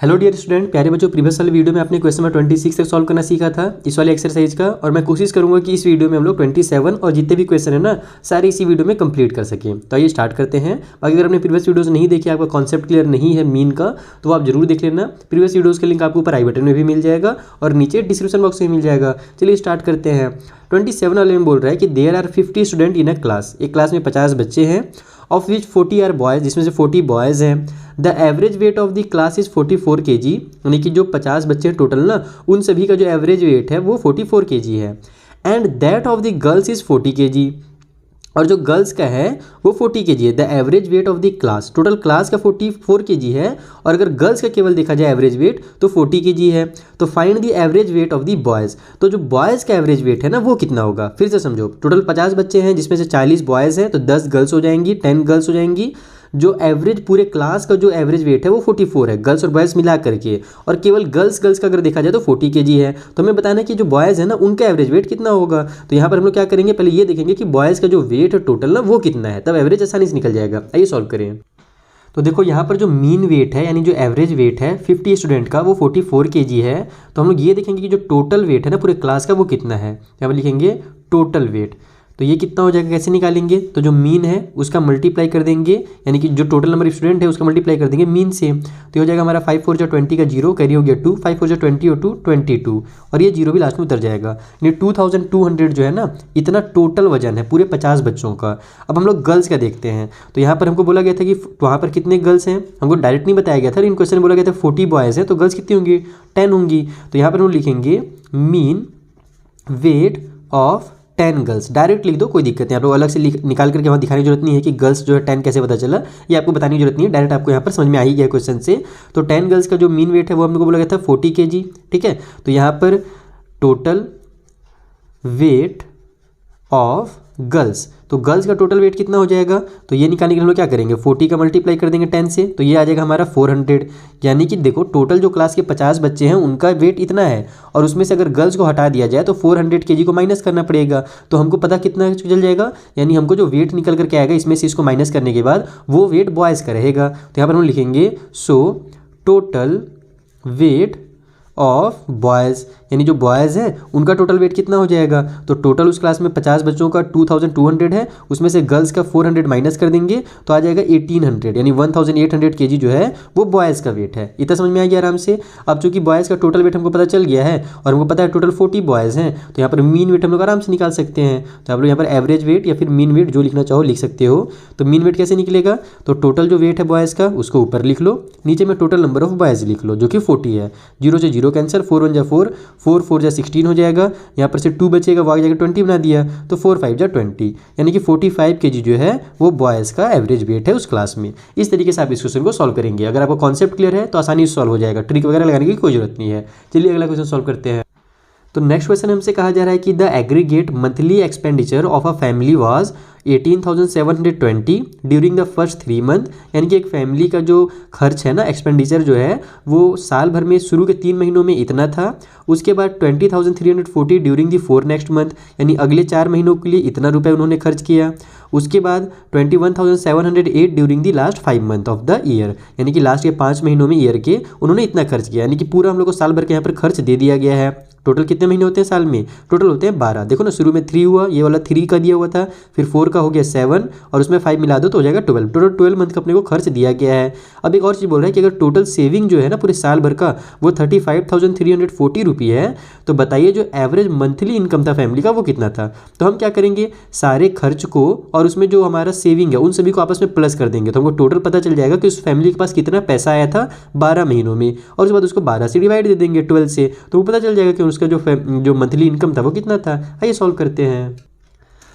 Hello dear student, प्यारे बच्चों, previous वाले वीडियो में आपने क्वेश्चन नंबर 26 तक सॉल्व करना सीखा था इस वाले एक्सरसाइज का। और मैं कोशिश करूंगा कि इस वीडियो में हम लोग 27 और जितने भी क्वेश्चन है ना सारे इसी वीडियो में कंप्लीट कर सकें। तो आइए स्टार्ट करते हैं। बाकी अगर आपने प्रीवियस वीडियोस नहीं देखी, आपका कॉन्सेप्ट क्लियर नहीं है मीन का, तो आप जरूर देख लेना। प्रीवियस वीडियोज़ का लिंक आपको ऊपर आई बटन में भी मिल जाएगा और नीचे डिस्क्रिप्शन बॉक्स में मिल जाएगा। चलिए स्टार्ट करते हैं। 27 वाले में बोल रहा है कि there are 50 student in a class. एक क्लास में 50 बच्चे हैं, ऑफ विच 40 आर बॉयज़, जिसमें से 40 बॉयज़ हैं। The average weight of the class is 44 kg, यानी कि जो 50 बच्चे हैं टोटल ना, उन सभी का जो एवरेज वेट है वो 44 kg है। And that of the girls is 40 kg, और जो गर्ल्स का है वो 40 kg है। The average weight of the class, total class का 44 kg है, और अगर गर्ल्स का केवल देखा जाए एवरेज वेट तो 40 kg है। तो find the average weight of the boys. तो जो बॉयज़ का एवरेज वेट है ना वो कितना होगा, फिर से समझो। टोटल 50 बच्चे हैं जिसमें से 40 बॉयज़ हैं, तो 10 गर्ल्स हो जाएंगी, 10 गर्ल्स हो जाएंगी। जो एवरेज पूरे क्लास का जो एवरेज वेट है वो 44 है, गर्ल्स और बॉयज़ मिला करके। और केवल गर्ल्स का अगर देखा जाए तो 40 kg है। तो हमें बताना है कि जो बॉयज़ है ना उनका एवरेज वेट कितना होगा। तो यहाँ पर हम लोग क्या करेंगे, पहले ये देखेंगे कि बॉयज़ का जो वेट है टोटल ना वो कितना है, तब एवरेज आसानी से निकल जाएगा। आइए सॉल्व करें। तो देखो यहाँ पर जो मीन वेट है यानी जो एवरेज वेट है 50 स्टूडेंट का वो 44 kg है। तो हम लोग ये देखेंगे कि जो टोटल वेट है ना पूरे क्लास का वो कितना है। यहाँ पर लिखेंगे टोटल वेट। तो ये कितना हो जाएगा, कैसे निकालेंगे, तो जो मीन है उसका मल्टीप्लाई कर देंगे, यानी कि जो टोटल नंबर ऑफ स्टूडेंट है उसका मल्टीप्लाई कर देंगे मीन से। तो ये हो जाएगा हमारा 5 4 जा 20 का 0, कैरी हो गया 2, 5 4 जा 20 और 2 22, और ये 0 भी लास्ट में उतर जाएगा। यानी 2200 जो है ना, इतना टोटल वजन है पूरे 50 बच्चों का। अब हम लोग गर्ल्स का देखते हैं। तो यहाँ पर हमको बोला गया था कि वहाँ पर कितने गर्ल्स हैं, हमको डायरेक्ट नहीं बताया गया था, इन क्वेश्चन में बोला गया था 40 बॉयज़ हैं, तो गर्ल्स कितनी होंगी, 10 होंगी। तो यहाँ पर हम लिखेंगे mean weight of 10 girls. Direct लिख दो, कोई दिक्कत नहीं। आप लोग अलग से निकाल करके वहाँ दिखाने की जरूरत नहीं है कि गर्ल्स जो है 10 कैसे पता चला, ये आपको बताने की जरूरत नहीं है। डायरेक्ट आपको यहाँ पर समझ में आ ही गया क्वेश्चन से। तो 10 गर्ल्स का जो मीन वेट है वो हमको बोला गया था 40 kg, ठीक है। तो यहाँ पर टोटल वेट ऑफ गर्ल्स, तो गर्ल्स का टोटल वेट कितना हो जाएगा, तो ये निकालने के लिए हम लोग क्या करेंगे, 40 का मल्टीप्लाई कर देंगे 10 से, तो ये आ जाएगा हमारा 400। यानी कि देखो टोटल जो क्लास के 50 बच्चे हैं उनका वेट इतना है, और उसमें से अगर गर्ल्स को हटा दिया जाए तो 400 kg को माइनस करना पड़ेगा। तो हमको पता कितना चल जाएगा, यानी हमको जो वेट निकल करके आएगा इसमें से इसको माइनस करने के बाद वो वेट बॉयज़ का रहेगा। तो यहाँ पर हम लिखेंगे so total weight of boys, यानी जो बॉयज़ हैं उनका टोटल वेट कितना हो जाएगा। तो टोटल उस क्लास में 50 बच्चों का 2200 है, उसमें से गर्ल्स का 400 माइनस कर देंगे तो आ जाएगा 1800, यानी 1800 kg जो है वो बॉयज़ का वेट है। इतना समझ में आ गया आराम से। अब चूंकि बॉयज़ का टोटल वेट हमको पता चल गया है और हमको पता है टोटल 40 बॉयज़ हैं, तो यहाँ पर मीन वेट हम लोग आराम से निकाल सकते हैं। तो आप लोग यहाँ पर एवरेज वेट या फिर मीन वेट जो लिखना चाहो लिख सकते हो। तो मीन वेट कैसे निकलेगा, तो टोटल जो वेट है बॉयज़ का उसको ऊपर लिख लो, नीचे में टोटल नंबर ऑफ बॉयज़ लिख लो जो कि 40 है। 0 से 0 कैंसर, 4 1 जा 4, 4 4 जा 16 हो जाएगा। यहाँ पर से 2 बचेगा, वो आ जाएगा 20 बना दिया, तो 4 5 जा 20, यानी कि 45 kg जो है वो बॉयज़ का एवरेज वेट है उस क्लास में। इस तरीके से आप इस क्वेश्चन को सॉल्व करेंगे। अगर आपको कॉन्सेप्ट क्लियर है तो आसानी से सॉल्व हो जाएगा, ट्रिक वगैरह लगाने की कोई जरूरत नहीं है। चलिए अगला क्वेश्चन सॉल्व करते हैं। तो नेक्स्ट क्वेश्चन हमसे कहा जा रहा है कि the aggregate monthly expenditure of a family was 18,720 during the first 3 month, यानी कि एक फैमिली का जो खर्च है ना, एक्सपेंडिचर जो है वो साल भर में शुरू के 3 महीनों में इतना था। उसके बाद 20,340 ड्यूरिंग द 4 नेक्स्ट मंथ, यानी अगले 4 महीनों के लिए इतना रुपये उन्होंने खर्च किया। उसके बाद 21,708 during the last 5 month of the year, यानी कि लास्ट के 5 महीनों में ईयर के उन्होंने इतना खर्च किया। यानी कि पूरा हम लोग को साल भर के यहाँ पर खर्च दे दिया गया है। टोटल कितने महीने होते हैं साल में, टोटल होते हैं 12। देखो ना, शुरू में 3 हुआ, ये वाला 3 का दिया हुआ था, फिर 4 का हो गया 7, और उसमें 5 मिला दो तो हो जाएगा 12। टोटल 12 मंथ का अपने को खर्च दिया गया है। अब एक और चीज़ बोल रहा है कि अगर टोटल सेविंग जो है ना पूरे साल भर का वो 35,340 रुपये है, तो बताइए जो एवरेज मंथली इनकम था फैमिली का वो कितना था। तो हम क्या करेंगे, सारे खर्च को और उसमें जो हमारा सेविंग है उन सभी को आपस में प्लस कर देंगे, तो हमको टोटल पता चल जाएगा कि उस फैमिली के पास कितना पैसा आया था 12 महीनों में, और उसके बाद उसको 12 से डिवाइड दे देंगे 12 से, तो वो पता चल जाएगा कि उसका जो मंथली इनकम था वो कितना था। आइए सॉल्व करते हैं।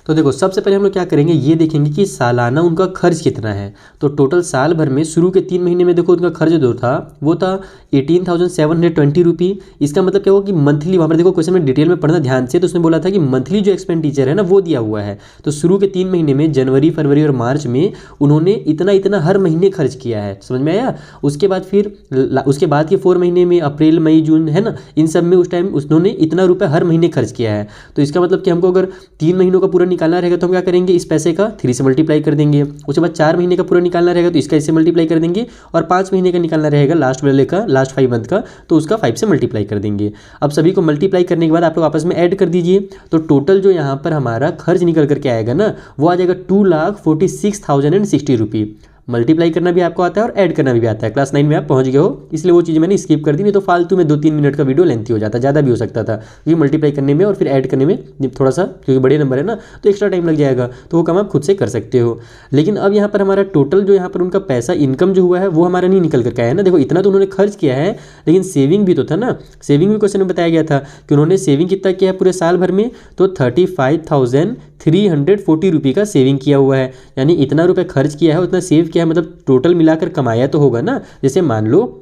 तो देखो सबसे पहले हम लोग क्या करेंगे, ये देखेंगे कि सालाना उनका खर्च कितना है। तो टोटल साल भर में शुरू के 3 महीने में देखो उनका खर्च जो था वो था 18,720 रुपये। इसका मतलब क्या हुआ कि मंथली, वहाँ पर देखो क्वेश्चन में डिटेल में पढ़ना ध्यान से, तो उसने बोला था कि मंथली जो एक्सपेंडिचर है ना वो दिया हुआ है। तो शुरू के 3 महीने में जनवरी फरवरी और मार्च में उन्होंने इतना इतना हर महीने खर्च किया है, समझ में आया। उसके बाद फिर उसके बाद के 4 महीने में अप्रैल मई जून है ना, इन सब में उस टाइम उन्होंने इतना रुपये हर महीने खर्च किया है। तो इसका मतलब कि हमको अगर 3 महीनों का पूरा निकालना रहेगा तो हम क्या करेंगे, इस पैसे का 3 से मल्टीप्लाई कर देंगे। उसके बाद 4 महीने का पूरा निकालना रहेगा तो इसका इससे मल्टीप्लाई कर देंगे, और 5 महीने का निकालना रहेगा लास्ट वाले का, लास्ट 5 मंथ का, तो उसका 5 से मल्टीप्लाई कर देंगे। अब सभी को मल्टीप्लाई करने के बाद आप लोग आपस में ऐड कर दीजिए, तो टोटल जो यहाँ पर हमारा खर्च निकल करके आएगा ना, वो आ जाएगा 2,46,060 रुपये। मल्टीप्लाई करना भी आपको आता है और ऐड करना भी आता है, क्लास 9 में आप पहुंच गए हो, इसलिए वो चीज़ मैंने स्किप कर दी, नहीं तो फालतू में 2-3 मिनट का वीडियो लेंथी हो जाता, ज़्यादा भी हो सकता था, क्योंकि मल्टीप्लाई करने में और फिर ऐड करने में थोड़ा सा, क्योंकि बड़े नंबर है ना तो एक्स्ट्रा टाइम लग जाएगा, तो वो काम आप खुद से कर सकते हो। लेकिन अब यहाँ पर हमारा टोटल जो यहाँ पर उनका पैसा इनकम जो हुआ है वो हमारा नहीं निकल करके आया है ना। देखो इतना तो उन्होंने खर्च किया है, लेकिन सेविंग भी तो था ना, सेविंग भी क्वेश्चन में बताया गया था कि उन्होंने सेविंग कितना किया है पूरे साल भर में, तो 35,340 रुपये का सेविंग किया हुआ है, यानी इतना रुपये खर्च किया है उतना सेव किया है, मतलब टोटल मिलाकर कमाया तो होगा ना। जैसे मान लो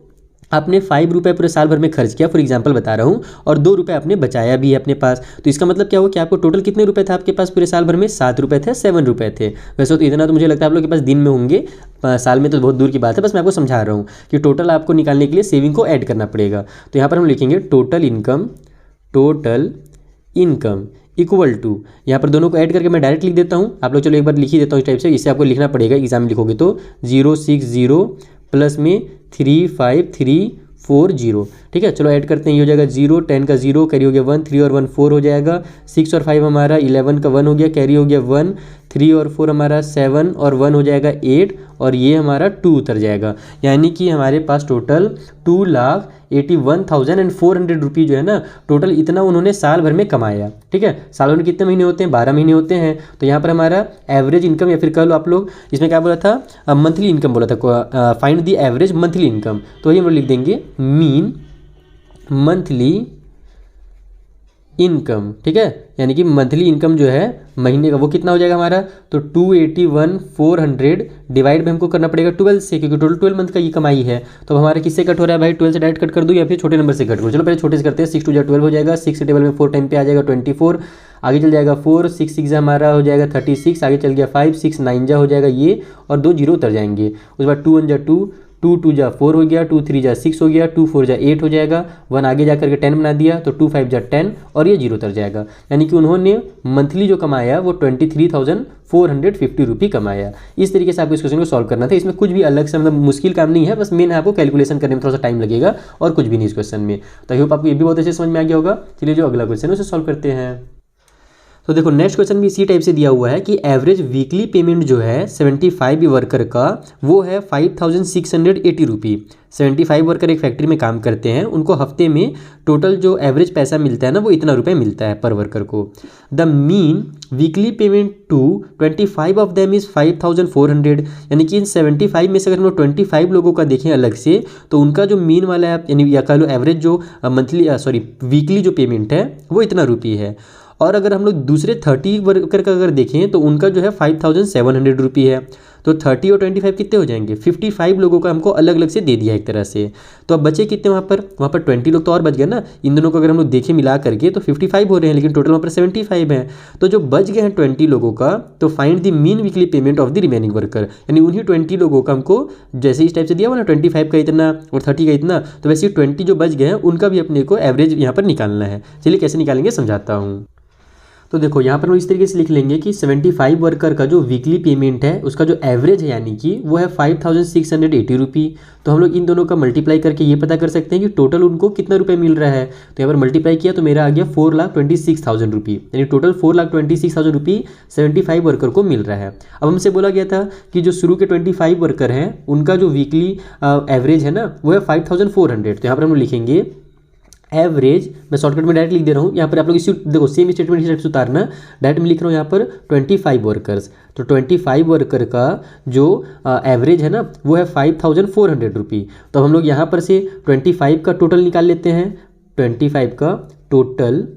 आपने 5 रुपये पूरे साल भर में खर्च किया, फॉर एग्जांपल बता रहा हूँ, और 2 रुपये आपने बचाया भी है अपने पास, तो इसका मतलब क्या हुआ कि आपको टोटल कितने रुपए थे आपके पास पूरे साल भर में, 7 रुपये थे, 7 रुपये थे। वैसे तो इतना तो मुझे लगता है आप लोग के पास दिन में होंगे, साल में तो बहुत दूर की बात है, बस मैं आपको समझा रहा हूँ कि टोटल आपको निकालने के लिए सेविंग को ऐड करना पड़ेगा। तो यहाँ पर हम लिखेंगे टोटल इनकम इक्वल टू, यहाँ पर दोनों को ऐड करके मैं डायरेक्ट लिख देता हूँ, आप लोग चलो एक बार लिख ही देता हूँ इस टाइप से, इससे आपको लिखना पड़ेगा, एग्जाम में लिखोगे तो 060 प्लस में 35340, ठीक है। चलो ऐड करते हैं, ये हो जाएगा 0, 10 का 0, कैरी हो गया 1, 3 और 1 4 हो जाएगा, 6 और 5 हमारा 11 का 1 हो गया, कैरी हो गया 1, 3 और 4 हमारा 7 और 1 हो जाएगा 8, और ये हमारा 2 उतर जाएगा, यानी कि हमारे पास टोटल 2,81,400 रुपये जो है ना, टोटल इतना उन्होंने साल भर में कमाया, ठीक है। साल भर में कितने महीने होते हैं, 12 महीने होते हैं, तो यहाँ पर हमारा एवरेज इनकम, या फिर कह लो आप लोग इसमें क्या बोला था, मंथली इनकम बोला था, find the average monthly income, तो ये हम लोग लिख देंगे मीन मंथली इनकम, ठीक है, यानी कि मंथली इनकम जो है महीने का वो कितना हो जाएगा हमारा, तो 281,400 डिवाइड में हमको करना पड़ेगा 12 से, क्योंकि टोटल 12 मंथ का ये कमाई है। तो हमारा किससे कट हो रहा है भाई, 12 से डायरेक्ट कट कर दूँ या फिर छोटे नंबर से कट करूँ, चलो पहले छोटे से करते हैं, 6 2 12 हो जाएगा, 6 से टेबल में 4 टाइम पे आ जाएगा 24, आगे चल जाएगा 4, 6 6 हमारा हो जाएगा 36, आगे चल गया 5, 6 9 जा हो जाएगा ये, और 2 0 उतर जाएंगे, उसके बाद 2 1 जा 2, 2 2 जा 4 हो गया, 2 3 जा 6 हो गया, 2 4 जा 8 हो जाएगा, 1 आगे जा करके 10 बना दिया, तो 2 5 जा 10, और ये 0 उतर जाएगा, यानी कि उन्होंने मंथली जो कमाया वो 23,450 रुपये कमाया। इस तरीके से आपको इस क्वेश्चन को सॉल्व करना था, इसमें कुछ भी अलग से मतलब मुश्किल काम नहीं है, बस मेन आपको कैलकुलेशन करने में थोड़ा सा टाइम लगेगा और कुछ भी नहीं इस क्वेश्चन में। तो आई होप आपको ये भी बहुत अच्छे समझ में आ गया होगा। चलिए जो अगला क्वेश्चन है उसे सॉल्व करते हैं। तो देखो नेक्स्ट क्वेश्चन भी इसी टाइप से दिया हुआ है कि एवरेज वीकली पेमेंट जो है 75 वर्कर का वो है 5,680 रुपये। 75 वर्कर एक फैक्ट्री में काम करते हैं, उनको हफ्ते में टोटल जो एवरेज पैसा मिलता है ना वो इतना रुपये मिलता है पर वर्कर को। The mean weekly payment to 25 of them is 5,400, यानी कि इन 75 में से अगर हम लोग 25 लोगों का देखें अलग से, तो उनका जो मीन वाला है यानी या कह लो एवरेज जो वीकली जो पेमेंट है वो इतना रुपये है। और अगर हम लोग दूसरे 30 वर्कर का अगर देखें तो उनका जो है 5,700 रुपये है। तो 30 और 25 कितने हो जाएंगे, 55 लोगों का हमको अलग अलग से दे दिया एक तरह से। तो अब बचे कितने वहाँ पर 20 लोग तो और बच गए ना, इन दोनों को अगर हम लोग देखें मिला करके तो 55 हो रहे हैं, लेकिन टोटल वहाँ पर 75 हैं। तो जो बच गए हैं 20 लोगों का, तो find the mean weekly payment of the remaining worker, यानी उन्हीं 20 लोगों का हमको जैसे इस टाइप से दिया हुआ ना 25 का इतना और 30 का इतना, तो वैसे 20 जो बच गए हैं उनका भी अपने को एवरेज यहाँ पर निकालना है। चलिए कैसे निकालेंगे समझाता हूँ। तो देखो यहाँ पर हम इस तरीके से लिख लेंगे कि 75 वर्कर का जो वीकली पेमेंट है उसका जो एवरेज है यानी कि वो है 5,680 रुपये। तो हम लोग इन दोनों का मल्टीप्लाई करके ये पता कर सकते हैं कि टोटल उनको कितना रुपए मिल रहा है। तो यहाँ पर मल्टीप्लाई किया तो मेरा आ गया 4,26,000 रुपये, यानी टोटल 4,26,000 रुपये 75 वर्कर को मिल रहा है। अब हमसे बोला गया था कि जो शुरू के 25 वर्कर हैं उनका जो वीकली एवरेज है ना वो है 5,400। तो यहाँ पर हम लोग लिखेंगे एवरेज, मैं शॉर्टकट में डायरेक्ट लिख दे रहा हूँ। यहाँ पर आप लोग इसी देखो सेम स्टेटमेंट इस टाइप से उतारना, डायरेक्ट में लिख रहा हूँ यहाँ पर 25 वर्कर्स। तो 25 वर्कर का जो एवरेज है ना वो है 5,400 रुपये। तो हम लोग यहाँ पर से 25 का टोटल निकाल लेते हैं। 25 का टोटल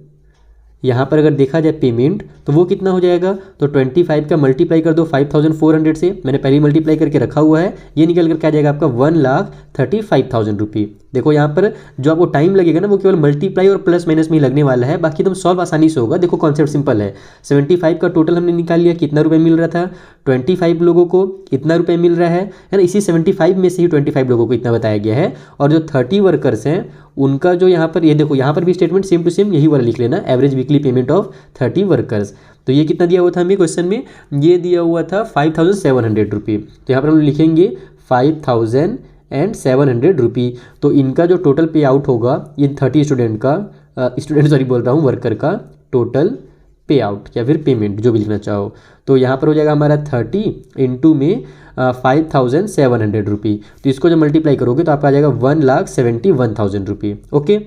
यहाँ पर अगर देखा जाए पेमेंट तो वो कितना हो जाएगा, तो 25 का मल्टीप्लाई कर दो 5,400 से, मैंने पहले मल्टीप्लाई करके रखा हुआ है, ये निकल कर क्या जाएगा आपका 1,35,000 रुपये। देखो यहाँ पर जो आपको टाइम लगेगा ना वो केवल मल्टीप्लाई और प्लस माइनस में ही लगने वाला है, बाकी एकदम सॉल्व आसानी से होगा। देखो कॉन्सेप्ट सिंपल है। 75 का टोटल हमने निकाल लिया, कितना रुपये मिल रहा था, 25 लोगों को इतना रुपये मिल रहा है ना। इसी 75 में से ही 25 लोगों को इतना बताया गया है। और जो 30 वर्कर्स हैं उनका जो यहाँ पर ये देखो यहाँ पर भी स्टेटमेंट सेम टू सेम यही वाला लिख लेना, average weekly payment of 30 workers. तो ये कितना दिया हुआ था हमें क्वेश्चन में, ये दिया हुआ था 5700 रुपये। तो यहाँ पर हम लिखेंगे 5700 रुपये। तो इनका जो टोटल पे आउट होगा ये 30 स्टूडेंट का वर्कर का टोटल पे आउट या फिर पेमेंट जो भी लिखना चाहो। तो यहाँ पर हो जाएगा हमारा 30 इंटू में 5700 रुपये। तो इसको जब मल्टीप्लाई करोगे तो आपका आ जाएगा 1,71,000 रुपये। ओके,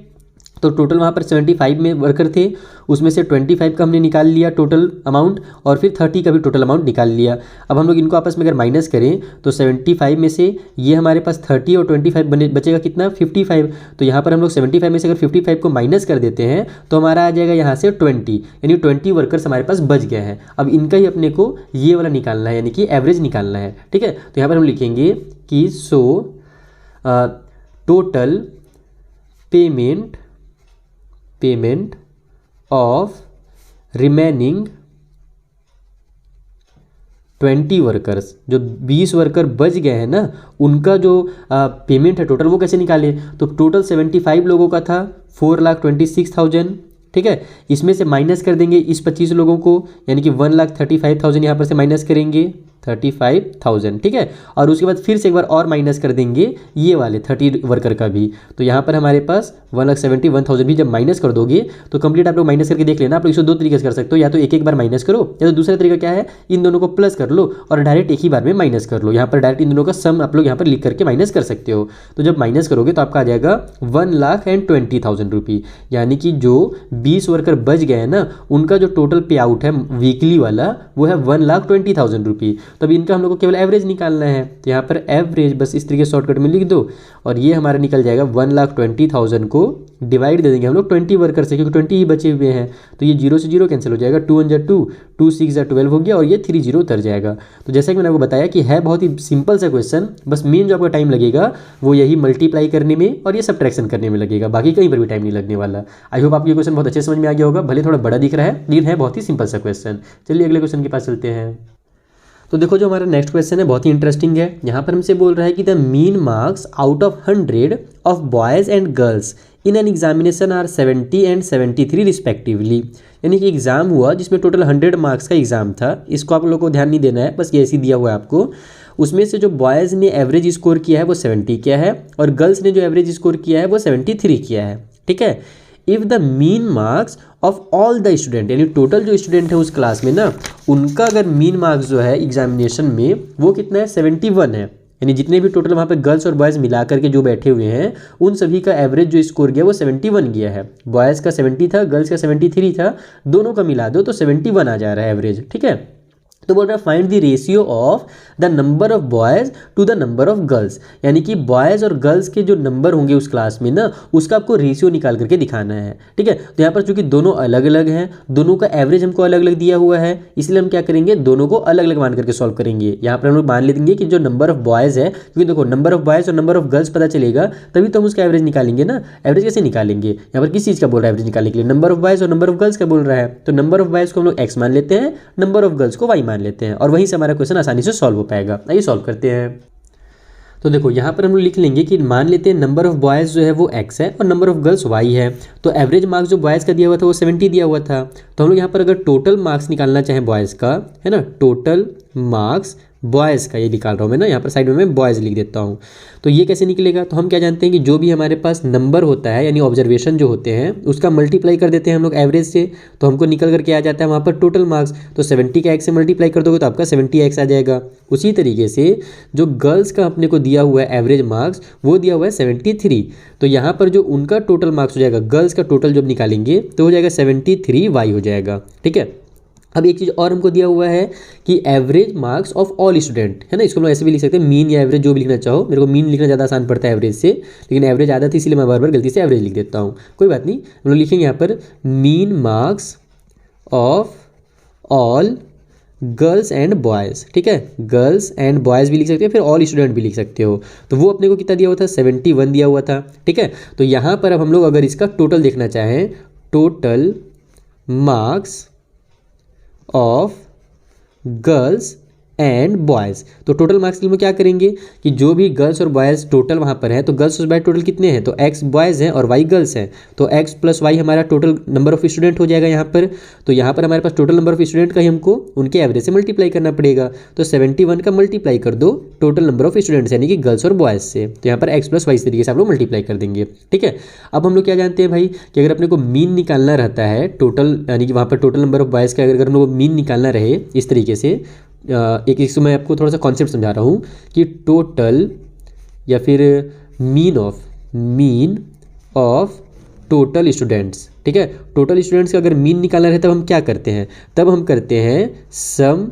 तो टोटल वहाँ पर 75 में वर्कर थे, उसमें से 25 का हमने निकाल लिया टोटल अमाउंट और फिर 30 का भी टोटल अमाउंट निकाल लिया। अब हम लोग इनको आपस में अगर माइनस करें तो 75 में से ये हमारे पास 30 और 25 बचेगा कितना 55। तो यहाँ पर हम लोग 75 में से अगर 55 को माइनस कर देते हैं तो हमारा आ जाएगा यहाँ से 20, यानी 20 वर्कर्स हमारे पास बच गए हैं। अब इनका ही अपने को ये वाला निकालना है, यानी कि एवरेज निकालना है। ठीक है, तो यहाँ पर हम लिखेंगे कि total payment of remaining 20 workers, जो 20 वर्कर बच गए हैं ना, उनका जो पेमेंट है टोटल वो कैसे निकाले। तो टोटल 75 लोगों का था 4,26,000। ठीक है, इसमें से माइनस कर देंगे इस 25 लोगों को, यानी कि 1,35,000 यहाँ पर से माइनस करेंगे 35,000। ठीक है, और उसके बाद फिर से एक बार और माइनस कर देंगे ये वाले 30 वर्कर का भी। तो यहाँ पर हमारे पास 1,71,000 भी जब माइनस कर दोगे तो कंप्लीट आप लोग माइनस करके देख लेना। आप लोग इसको दो तरीके से कर सकते हो, या तो एक बार माइनस करो, या तो दूसरा तरीका क्या है, इन दोनों को प्लस कर लो और डायरेक्ट एक ही बार में माइनस कर लो। यहाँ पर डायरेक्ट इन दोनों का सम आप लोग यहाँ पर लिख करके माइनस कर सकते हो। तो जब माइनस करोगे तो आपका आ जाएगा 1,20,000 रुपये, यानी कि जो 20 वर्कर बच गए हैं ना, उनका जो टोटल पे आउट है वीकली वाला वो है 1,20,000 रुपये। तो अब इनका हम लोग को केवल एवरेज निकालना है। तो यहाँ पर एवरेज बस इस तरीके से शॉर्टकट में लिख दो और ये हमारा निकल जाएगा 1,20,000 को डिवाइड दे देंगे हम लोग 20 वर्कर से, क्योंकि 20 ही बचे हुए हैं। तो ये 0 से 0 कैंसिल हो जाएगा, 2 1 2, 2 6 12 हो गया और ये 3 0 उतर जाएगा। तो जैसा कि मैंने आपको बताया कि है बहुत ही सिंपल सा क्वेश्चन, बस मेन जो आपका टाइम लगेगा वो यही मल्टीप्लाई करने में और ये सब्ट्रैक्शन करने में लगेगा, बाकी कहीं पर भी टाइम नहीं लगने वाला। आई होप आपको ये क्वेश्चन बहुत अच्छे समझ में आ गया होगा, भले थोड़ा बड़ा दिख रहा है लेकिन है बहुत ही सिंपल सा क्वेश्चन। चलिए अगले क्वेश्चन के पास चलते हैं। तो देखो जो हमारा नेक्स्ट क्वेश्चन है बहुत ही इंटरेस्टिंग है। यहाँ पर हमसे बोल रहा है कि the mean marks out of 100 of boys and girls in an examination are 70 and 73 रिस्पेक्टिवली। यानी कि एग्जाम हुआ जिसमें टोटल 100 मार्क्स का एग्जाम था। इसको आप लोगों को ध्यान नहीं देना है, बस ये ऐसे दिया हुआ है आपको। उसमें से जो बॉयज़ ने एवरेज स्कोर किया है वो 70 किया है और गर्ल्स ने जो एवरेज स्कोर किया है वो 73 किया है। ठीक है, if the mean marks of all the student, यानी टोटल जो स्टूडेंट है उस क्लास में ना, उनका अगर मीन मार्क्स जो है एग्जामिनेशन में वो कितना है 71 है, यानी जितने भी टोटल वहाँ पे गर्ल्स और बॉयज़ मिला करके जो बैठे हुए हैं उन सभी का एवरेज जो स्कोर गया वो 71 गया है। बॉयज़ का 70 था, गर्ल्स का 73 था, दोनों का मिला दो तो 71 आ जा रहा है एवरेज। ठीक है, तो बोल रहा है find the ratio of the number of boys to the number of girls, यानी कि बॉयज़ और गर्ल्स के जो नंबर होंगे उस क्लास में ना, उसका आपको रेशियो निकाल करके दिखाना है। ठीक है, तो यहाँ पर चूंकि दोनों अलग अलग हैं, दोनों का एवरेज हमको अलग अलग दिया हुआ है, इसलिए हम क्या करेंगे, दोनों को अलग अलग मान करके सॉल्व करेंगे। यहाँ पर हम लोग मान लेंगे कि जो नंबर ऑफ बॉयज़ है, क्योंकि देखो नंबर ऑफ बॉयज़ और नंबर ऑफ गर्ल्स पता चलेगा तभी तो हम उसका एवरेज निकालेंगे ना। एवरेज कैसे निकालेंगे, यहाँ पर किस चीज़ का बोल रहा है एवरेज निकालने के लिए, नंबर ऑफ बॉयज़ और नंबर ऑफ गर्ल्स का बोल रहा है। तो नंबर ऑफ बॉयज़ को हम लोग एक्स मान लेते हैं, नंबर ऑफ गर्ल्स को वाई मान लेते हैं और वहीं से हमारा क्वेश्चन आसानी से सॉल्व हो पाएगा। आइए सॉल्व करते हैं। तो देखो यहाँ पर हम लोग लिख लेंगे कि मान लेते हैं नंबर ऑफ बॉयज़ जो है वो x है और नंबर ऑफ गर्ल्स y है। तो एवरेज मार्क्स जो बॉयज़ का दिया हुआ था वो 70 दिया हुआ था। तो हम लोग यहाँ पर अगर टोटल मार्क्स निकालना चाहें बॉयज़ का, है ना, टोटल मार्क्स बॉयज़ का ये निकाल रहा हूँ मैं ना, यहाँ पर साइड में मैं बॉयज़ लिख देता हूँ। तो ये कैसे निकलेगा, तो हम क्या जानते हैं कि जो भी हमारे पास नंबर होता है यानी ऑब्जर्वेशन जो होते हैं उसका मल्टीप्लाई कर देते हैं हम लोग एवरेज से, तो हमको निकल करके आ जाता है वहाँ पर टोटल मार्क्स। तो 70 का x से मल्टीप्लाई कर दोगे तो आपका 70x आ जाएगा। उसी तरीके से जो गर्ल्स का अपने को दिया हुआ है एवरेज मार्क्स वो दिया हुआ है 73। तो यहाँ पर जो उनका टोटल मार्क्स हो जाएगा, गर्ल्स का टोटल जब निकालेंगे तो हो जाएगा 73y हो जाएगा। ठीक है, अब एक चीज़ और हमको दिया हुआ है कि average marks of all student, है ना, इसको हम ऐसे भी लिख सकते हैं, मीन या एवरेज जो भी लिखना चाहो। मेरे को मीन लिखना ज़्यादा आसान पड़ता है एवरेज से, लेकिन एवरेज आदत थी इसलिए मैं बार बार गलती से एवरेज लिख देता हूँ। कोई बात नहीं, हम लोग लिखेंगे यहाँ पर mean marks of all girls and boys. ठीक है, गर्ल्स एंड बॉयज़ भी लिख सकते हो, फिर ऑल स्टूडेंट भी लिख सकते हो। तो वो अपने को कितना दिया हुआ था, 71 दिया हुआ था। ठीक है, तो यहाँ पर अब हम लोग अगर इसका टोटल देखना चाहें, total marks of girls and boys. तो टोटल मार्क्स के लिए हम क्या करेंगे कि जो भी गर्ल्स और बॉयज़ टोटल वहाँ पर है, तो गर्ल्स और बॉयज़ टोटल कितने हैं, तो एक्स बॉयज़ हैं और वाई गर्ल्स हैं, तो एक्स प्लस वाई हमारा टोटल नंबर ऑफ स्टूडेंट हो जाएगा यहाँ पर। तो यहाँ पर हमारे पास टोटल नंबर ऑफ स्टूडेंट का ही हमको उनके एवरेज से मल्टीप्लाई करना पड़ेगा। तो 71 का मल्टीप्लाई कर दो टोटल नंबर ऑफ स्टूडेंट्स यानी कि गर्ल्स और बॉयज़ से, तो यहाँ पर एक्स प्लस वाई इस तरीके से आप लोग मल्टीप्लाई कर देंगे। ठीक है, अब हम लोग क्या जानते हैं भाई कि अगर अपने को मीन निकालना रहता है टोटल, यानी कि वहाँ पर टोटल नंबर ऑफ बॉयज़ का अगर हम लोग मीन निकालना रहे इस तरीके से, एक इसको मैं आपको थोड़ा सा कॉन्सेप्ट समझा रहा हूँ कि टोटल या फिर मीन ऑफ टोटल स्टूडेंट्स। ठीक है, टोटल स्टूडेंट्स का अगर मीन निकालना रहता है तब हम क्या करते हैं, तब हम करते हैं sum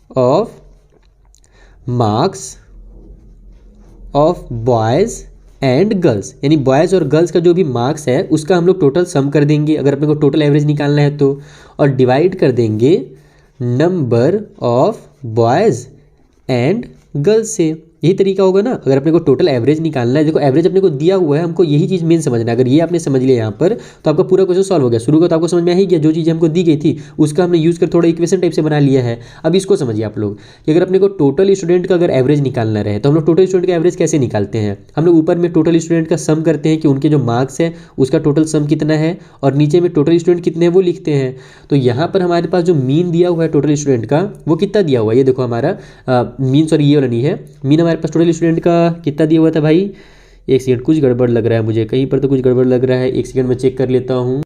of marks of boys and girls, यानी बॉयज़ और गर्ल्स का जो भी मार्क्स है उसका हम लोग टोटल सम कर देंगे अगर अपने को टोटल एवरेज निकालना है तो, और डिवाइड कर देंगे number of boys and girls से। यही तरीका होगा ना अगर अपने को टोटल एवरेज निकालना है। देखो एवरेज अपने को दिया हुआ है, हमको यही चीज़ मेन समझना है। अगर ये आपने समझ लिया यहाँ पर तो आपका पूरा क्वेश्चन सॉल्व हो गया। शुरू का तो आपको समझ में आ ही गया, जो चीज़ हमको दी गई थी उसका हमने यूज़ कर थोड़ा इक्वेशन टाइप से बना लिया है। अब इसको समझिए आप लोग कि अगर अपने को टोटल स्टूडेंट का अगर एवरेज निकालना रहे तो हम लोग टोटल स्टूडेंट का एवरेज कैसे निकालते हैं, हम लोग ऊपर में टोटल स्टूडेंट का सम करते हैं कि उनके जो मार्क्स है उसका टोटल सम कितना है, और नीचे में टोटल स्टूडेंट कितने हैं वो लिखते हैं। तो यहाँ पर हमारे पास जो मीन दिया हुआ है टोटल स्टूडेंट का वो कितना दिया हुआ है, ये देखो हमारा मीन, सॉरी ये वाला नहीं है, मीन हमारे पास टोटल स्टूडेंट का कितना दिया हुआ था भाई, एक सेकंड, कुछ गड़बड़ लग रहा है मुझे, कहीं पर तो कुछ गड़बड़ लग रहा है, एक सेकंड में चेक कर लेता हूँ।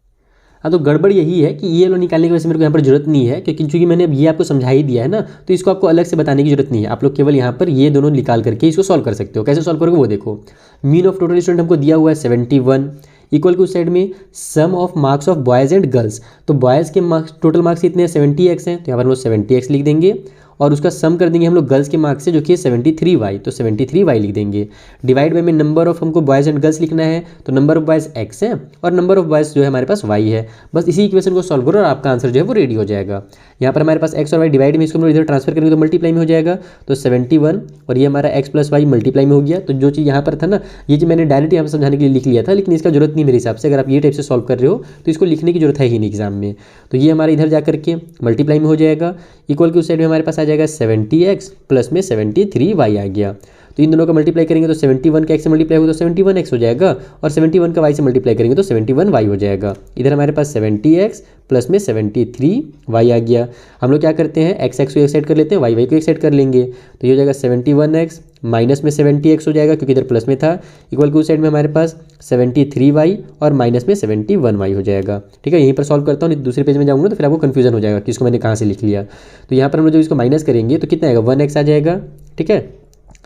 हाँ, तो गड़बड़ यही है कि ये वाला निकालने की वजह से मेरे को यहाँ पर जरूरत नहीं है, क्योंकि चूंकि मैंने अब ये आपको समझा ही दिया है ना, तो इसको आपको अलग से बताने की जरूरत नहीं है। आप लोग केवल यहाँ पर ये दोनों निकाल करके इसको सॉल्व कर सकते हो। कैसे सॉल्व करोगे वो देखो, मीन ऑफ टोटल स्टूडेंट हमको दिया हुआ है 71 इक्वल टू उस साइड में sum of marks of boys and girls. तो बॉयज़ के मार्क्स टोटल मार्क्स कितने हैं 70x हैं, तो यहाँ पर हम लोग 70x लिख देंगे, और उसका सम कर देंगे हम लोग गर्ल्स के मार्क्स से जो कि 73y, तो 73y लिख देंगे। डिवाइड बाय में नंबर ऑफ हमको बॉयज़ एंड गर्ल्स लिखना है, तो नंबर ऑफ बॉयज़ x है और नंबर ऑफ बॉयज़ जो है हमारे पास y है। बस इसी इक्वेशन को सॉल्व करो और आपका आंसर जो है वो रेडी हो जाएगा। यहाँ पर हमारे पास x और y डिवाइड में, इसको हम लोग इधर ट्रांसफर करेंगे तो मल्टीप्लाई में हो जाएगा, तो 71 और ये हमारा x प्लस वाई मल्टीप्लाई में हो गया। तो जो चीज़ यहाँ पर था ना, ये चीज़ मैंने डायरेक्ट यहाँ पर समझाने के लिए लिख लिया था, लेकिन इसका जरूरत नहीं मेरे हिसाब से। अगर आप ये टाइप से सॉल्व कर रहे हो तो इसको लिखने की जरूरत है ही नहीं एग्जाम में। तो ये हमारे इधर जा करके मल्टीप्लाई में हो जाएगा, इक्वल की उस साइड में हमारे पास आ जाएगा 70x प्लस में 73y आ गया। तो इन दोनों का मल्टीप्लाई करेंगे तो 71 का x से मल्टीप्लाई होगा तो 71x हो जाएगा, और 71 का y से मल्टीप्लाई करेंगे तो 71y हो जाएगा। इधर हमारे पास 70x प्लस में 73y आ गया। हम लोग क्या करते हैं, x को एक साइड कर लेते हैं, y को एक साइड कर लेंगे, तो ये हो जाएगा 71x माइनस में 70x हो जाएगा क्योंकि इधर प्लस में था, इक्वल टू साइड में हमारे पास 73y और माइनस में 71y हो जाएगा। ठीक है, यहीं पर सॉल्व करता हूँ, नहीं दूसरे पेज में जाऊँगा तो फिर आपको कन्फ्यूजन हो जाएगा कि इसको मैंने कहाँ से लिख लिया। तो यहाँ पर हम लोग जब इसको माइनस करेंगे तो कितना आएगा, 1x आ जाएगा। ठीक है,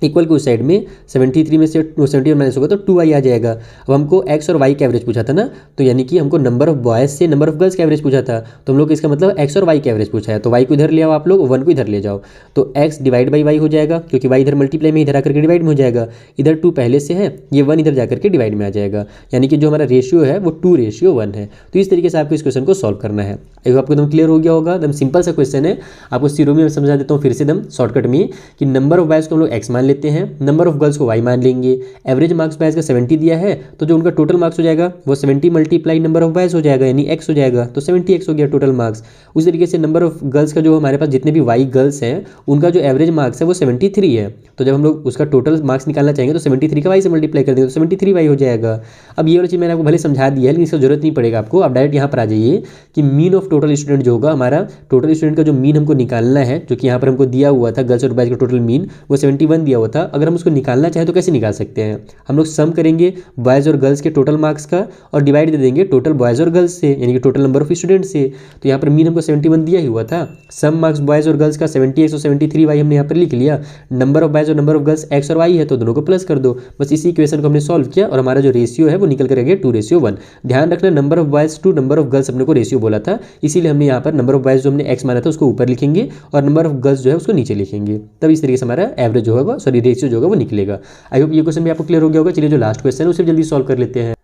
इक्वल के उस साइड में 73 में से 71 माइनस होगा तो 2y आ जाएगा। अब हमको x और y का एवरेज पूछा था ना, तो यानी कि हमको नंबर ऑफ बॉयज़ से नंबर ऑफ गर्ल्स का एवरेज पूछा था, तो हम लोग इसका मतलब x और y का एवरेज पूछा है, तो y को इधर ले आओ आप लोग, 1 को इधर ले जाओ, तो x डिवाइड बाई y हो जाएगा, क्योंकि y इधर मल्टीप्लाई में इधर आकर के डिवाइड में हो जाएगा, इधर 2 पहले से है, ये 1 इधर जाकर के डिवाइड में आ जाएगा, यानी कि जो हमारा रेशियो है वो 2:1 है। तो इस तरीके से आपको इस क्वेश्चन को सॉल्व करना है। आई होप आपको एकदम क्लियर हो गया होगा। एकदम सिंपल सा क्वेश्चन है, आपको सीरो में समझा देता हूँ फिर से एकदम शॉर्टकट में, कि नंबर ऑफ बॉयज़ को हम लोग x मान लेते हैं, नंबर ऑफ गर्ल्स को y मान लेंगे, एवरेज मार्क्स बॉयज़ का 70 दिया है, तो जो उनका टोटल मार्क्स हो जाएगा वो 70 मल्टीप्लाई नंबर ऑफ बॉयज़ हो जाएगा, यानी x हो जाएगा, तो 70x हो गया टोटल मार्क्स। उस तरीके से नंबर ऑफ गर्ल्स का जो हमारे पास जितने भी y गर्ल्स हैं उनका जो एवरेज मार्क्स है वो 73 है, तो जब हम लोग उसका टोटल मार्क्स निकालना चाहेंगे तो 73 का y से मल्टीप्लाई कर देंगे तो 73y हो जाएगा। अब ये वाली चीज़ मैंने आपको भले समझा दिया है, लेकिन इसका जरूरत नहीं पड़ेगा आपको। आप डायरेक्ट यहाँ पर आ जाइए कि मीन ऑफ टोटल स्टूडेंट जो होगा, हमारा टोटल स्टूडेंट का जो मीन हमको निकालना है, जो कि यहाँ पर हमको दिया हुआ था गर्ल्स और बॉयज़ का टोटल मीन वो 71 दिया हुआ था। अगर हम उसको निकालना चाहें तो कैसे निकाल सकते हैं, हम लोग सम करेंगे बॉयज़ और गर्ल्स के टोटल मार्क्स का और डिवाइड दे देंगे टोटल बॉयज़ और गर्ल्स से, यानी कि टोटल नंबर ऑफ स्टूडेंट से। तो यहाँ पर मीन हमको 71 दिया ही हुआ था, सम मार्क्स बॉयज़ और गर्ल्स का 70x और 73y हमने यहाँ पर लिख लिया, नंबर ऑफ बॉयज़ और नंबर ऑफ गर्ल्स x और y है तो दोनों को प्लस कर दो। बस इसी इक्वेशन को हमने सॉल्व किया और हमारा जो रेशियो है वो निकल कर आ गया 2:1। ध्यान रखना, number of boys to number of girls अपने को रेशियो बोला था, इसीलिए हमने यहाँ पर नंबर ऑफ बॉयज़ जो हमने x माना था उसको ऊपर लिखेंगे और नंबर ऑफ गर्ल्स जो है उसको नीचे लिखेंगे, तब इस तरीके से हमारा एवरेज जो होगा, सॉरी रेशियो जो होगा वो निकलेगा। आई होप ये क्वेश्चन भी आपको क्लियर हो गया होगा। चलिए जो लास्ट क्वेश्चन है उसे जल्दी सॉल्व कर लेते हैं।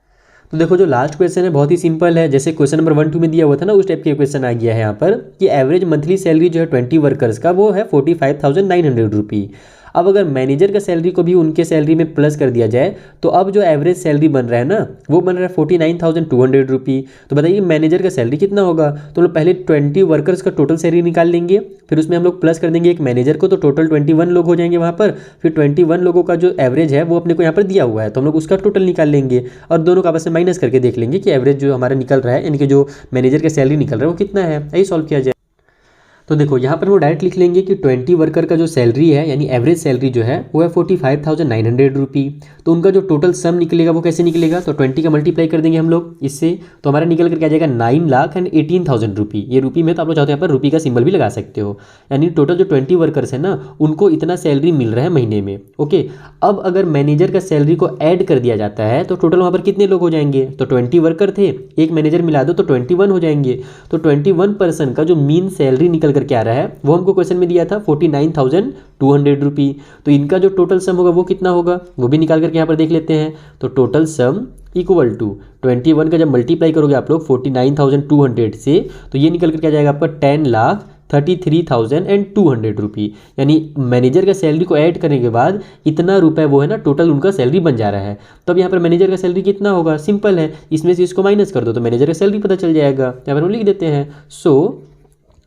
तो देखो जो लास्ट क्वेश्चन है बहुत ही सिंपल है, जैसे क्वेश्चन नंबर 1-2 में दिया हुआ था ना, उस टाइप के क्वेश्चन आ गया है यहाँ पर कि एवरेज मंथली सैलरी जो है 20 वर्कर्स का वो है 45,900 रुपी। अब अगर मैनेजर का सैलरी को भी उनके सैलरी में प्लस कर दिया जाए तो अब जो एवरेज सैलरी बन रहा है ना वो बन रहा है 49,200 रुपी। तो बताइए मैनेजर का सैलरी कितना होगा। तो हम लोग पहले 20 वर्कर्स का टोटल सैलरी निकाल लेंगे, फिर उसमें हम लोग प्लस कर देंगे एक मैनेजर को, तो टोटल 21 लोग हो जाएंगे वहाँ पर। फिर 21 लोगों का जो एवरेज है वो अपने को यहाँ पर दिया हुआ है, तो हम लोग उसका टोटल निकाल लेंगे और दोनों का आपस में माइनस करके देख लेंगे कि एवरेज जो हमारा निकल रहा है, यानी कि जो मैनेजर का सैलरी निकल रहा है वो कितना है। यही सॉल्व किया जाए। तो देखो यहाँ पर वो डायरेक्ट लिख लेंगे कि 20 वर्कर का जो सैलरी है यानी एवरेज सैलरी जो है वो है 45,900 रुपी। तो उनका जो टोटल सम निकलेगा वो कैसे निकलेगा, तो 20 का मल्टीप्लाई कर देंगे हम लोग इससे, तो हमारा निकल कर क्या जाएगा 9,18,000 रुपी। ये रुपी में तो आप लोग चाहते हैं यहाँ पर रुपी का सिंबल भी लगा सकते हो। यानी टोटल जो 20 वर्कर्स है ना उनको इतना सैलरी मिल रहा है महीने में। ओके, अब अगर मैनेजर का सैलरी को ऐड कर दिया जाता है तो टोटल वहाँ पर कितने लोग हो जाएंगे, तो 20 वर्कर थे, एक मैनेजर मिला दो तो 21 हो जाएंगे। तो 21 पर्सन का जो मीन सैलरी निकल कर क्या आ रहा है वो हमको क्वेश्चन में दिया था 49,200 रुपी। तो इनका जो टोटल सम होगा वो कितना होगा वो भी निकाल करके यहाँ पर देख लेते हैं। तो टोटल सम इक्वल टू 21 का जब मल्टीप्लाई करोगे आप लोग 49,200 से तो ये निकल कर क्या जाएगा आपका 10,33,200 रुपी। यानी मैनेजर का सैलरी को ऐड करने के बाद इतना रुपए वो है ना टोटल उनका सैलरी बन जा रहा है। तो अब यहाँ पर मैनेजर का सैलरी कितना होगा, सिंपल है, इसमें से इसको माइनस कर दो तो मैनेजर का सैलरी पता चल जाएगा। यहाँ पर हम लिख देते हैं सो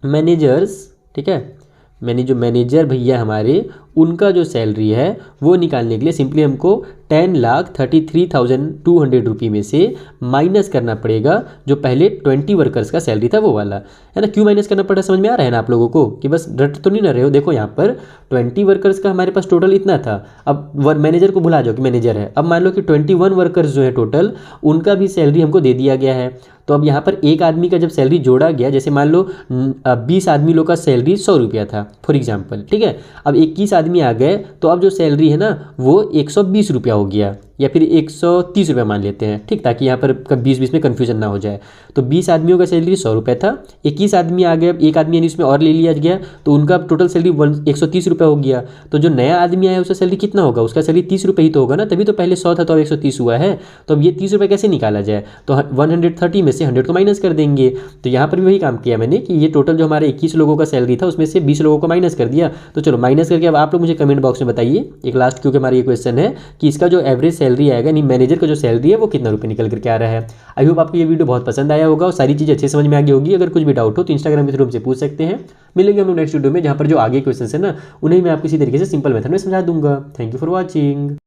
मैनेजर्स, ठीक है, जो मैनेजर भैया हमारे उनका जो सैलरी है वो निकालने के लिए सिंपली हमको 10,33,200 रुपी में से माइनस करना पड़ेगा जो पहले 20 वर्कर्स का सैलरी था वो वाला, है ना। क्यों माइनस करना पड़ा समझ में आ रहा है ना आप लोगों को, कि बस रट तो नहीं ना रहे हो। देखो यहाँ पर 20 वर्कर्स का हमारे पास टोटल इतना था, अब मैनेजर को भुला जाओ कि मैनेजर है। अब मान लो कि 21 वर्कर्स जो है टोटल उनका भी सैलरी हमको दे दिया गया है। तो अब यहाँ पर एक आदमी का जब सैलरी जोड़ा गया, जैसे मान लो 20 आदमी लोग का सैलरी 100 रुपया था फॉर एग्जाम्पल, ठीक है। अब 21 आदमी आ गए तो अब जो सैलरी है ना वो 120 रुपया हो गया या फिर 130 रुपया मान लेते हैं, ठीक, ताकि यहाँ पर 20-20 में कन्फ्यूजन ना हो जाए। तो 20 आदमियों का सैलरी 100 रुपये था, 21 आदमी आ गए, एक आदमी यानी उसमें और ले लिया गया तो उनका टोटल सैलरी 130 रुपये हो गया। तो जो नया आदमी आया उसका सैलरी कितना होगा, उसका सैलरी 30 रुपये ही तो होगा ना, तभी तो पहले 100 था तो अब 130 हुआ है। तो अब ये 30 रुपये कैसे निकाला जाए, तो 130 में से 100 को माइनस कर देंगे। तो यहाँ पर भी वही काम किया मैंने कि ये टोटल जो हमारे 21 लोगों का सैलरी था उसमें से 20 लोगों को माइनस कर दिया। तो चलो माइनस करके अब आप लोग मुझे कमेंट बॉक्स में बताइए एक लास्ट, क्योंकि हमारा ये क्वेश्चन है कि इसका जो एवरेज सैलरी आएगा यानी मैनेजर का जो सैलरी है वो कितना रुपए निकल करके आ रहा है। आई होप आपको ये वीडियो बहुत पसंद आया होगा और सारी चीज़ें अच्छे समझ में आ गई होगी। अगर कुछ भी डाउट हो तो इंस्टाग्राम के थ्रू हमसे पूछ सकते हैं। मिलेंगे हम लोग नेक्स्ट वीडियो में जहाँ पर जो आगे क्वेश्चन है ना उन्हें मैं आपको इसी तरीके से सिंपल मेथड में समझा दूंगा। Thank you for watching.